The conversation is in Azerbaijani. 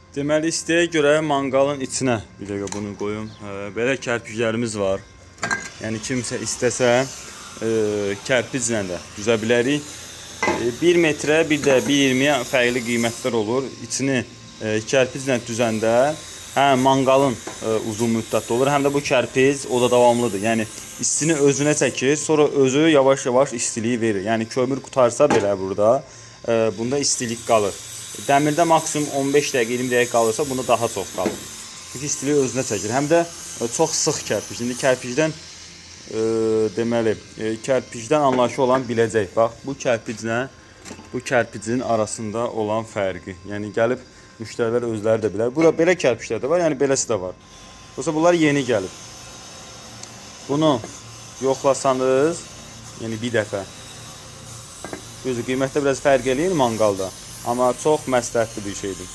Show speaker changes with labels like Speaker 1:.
Speaker 1: Deməli, istəyə görə manqalın içinə bir dəqiqə bunu qoyum. Belə kərpiclərimiz var. Yəni kimsə istəsə kərpiclə də düzə bilərik. 1 metrə, bir də 1.20-yə fərqli qiymətlər olur. İçini kərpiclə düzəndə həm manqalın uzun müddətli olur, həm də bu kərpic o da davamlıdır. Yəni istini özünə çəkir, sonra özü yavaş-yavaş istiliyi verir. Yəni kömür qutarsa belə burada bunda istilik qalır. Dəmirdə maksimum 15 dəqiqə, 20 dəqiqə qalırsa bunda daha çox qalır. Çünki istiliyi özünə çəkir. Həm də çox sıx kərpic. İndi kərpicdən deməli, kərpicdən anlayışı olan biləcək. Bax, bu kərpiclə bu kərpicin arasında olan fərqi. Yəni gəlib müştərilər özləri də bilər. Burada belə kərpiclər də var, yəni beləsi də var. Yoxsa bunlar yeni gəlib. Bunu yoxlasanız, yəni bir dəfə. Düzdür, qiymətdə biraz fərq eləyir manqalda. Amma çox məsləhətli bir şeydir.